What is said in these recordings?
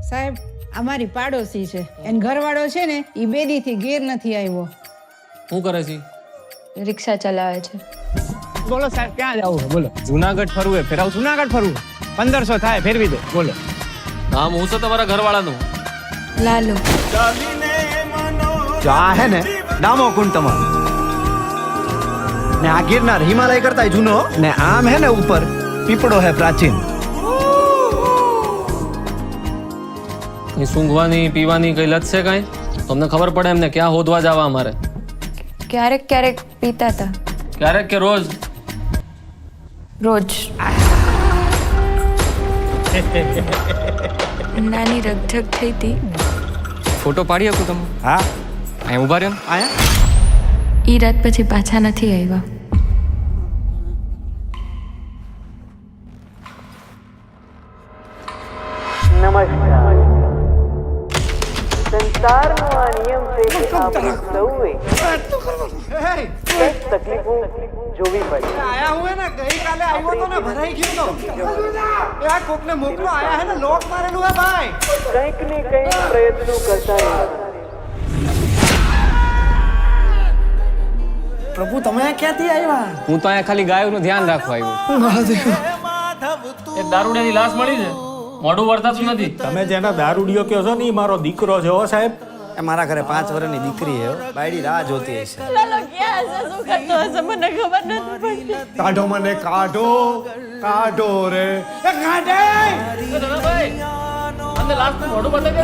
સાહેબ અમારી પાડોશી છે એન ઘરવાળો છે ને એ બેદીથી ઘેર નથી આવ્યો. શું કરે છે? રિક્ષા ચલાવે છે. બોલો સાહેબ ક્યાં જવું છે બોલો. જુનાગઢ ફરવું ફેરાવ. જુનાગઢ ફરવું 1500 થાય ફેરવી દો બોલો. નામ હું છે તમારા ઘરવાળાનું? લાલુ. જો આ હે ને ડામો કુંડ તમારો ને આ ગિરનાર હિમાલય કરતા જૂનો ને આમ હે ને ઉપર પીપળો હે પ્રાચીન. કઈ સૂંઘવાની પીવાની કઈ લત છે કઈ? તમને ખબર પડે એમને ક્યાં હોદવા જવા અમારે? ક્યારેક ક્યારેક પીતા હતા. ક્યારેક કે રોજ? રોજ. નાની રગઝગ થઈ હતી. ફોટો પાડી શકું તમે? હા અહીં ઉભા રહ્યો. આયા ઈ રાત પછી પાછા નથી આવ્યા. નમસ્કાર. સંસારનો આ નિયમ છે કે આપણે સૌએ કંઈક તકલીફો જોવી પડે. આયા હું હે ને ગઈકાલે આવ્યો તો ને ભરાઈ ગયો તો એ આ કોકને મોકલો આયા હે ને લોક મારેલું હે ભાઈ. કંઈક ને કંઈક પ્રયત્નો કરતા રહેવાના. પ્રભુ તમે ક્યાંથી આવ્યા? હું તો અહીંયા ખાલી ગાયોનું ધ્યાન રાખવા આવ્યો. એક દારૂડિયાની લાશ મળી છે. મોઢું વર્તાતું નથી. તમે જેના દારૂડિયો કહો છો ને ઈ મારો દીકરો છે હો સાહેબ. એ મારા ઘરે 5 વર્ષની દીકરી હે બાયડી રાહ જોતી હશે. કાઢો મને કાઢો કાઢો રે એ કાઢે. અંદર લાશનું મોઢું બતાવી દે.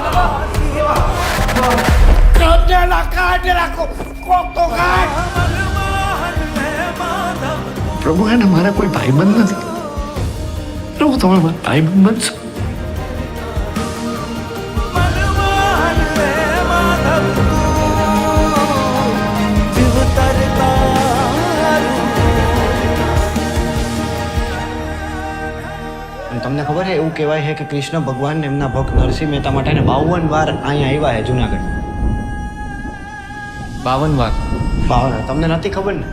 કાઢેલા કોક તો કાઢ. પ્રભુ એને મારા કોઈ ભાઈબંધ નથી. પ્રભુ તમે મારા ભાઈબંધ બનશો. તમને ખબર છે એવું કહેવાય છે કે કૃષ્ણ ભગવાન એમના ભક્ત નરસિંહ મહેતા માટે 52 વાર અહીંયા આવ્યા છે જુનાગઢ. 52 વાર? 52 તમને નથી ખબર ને?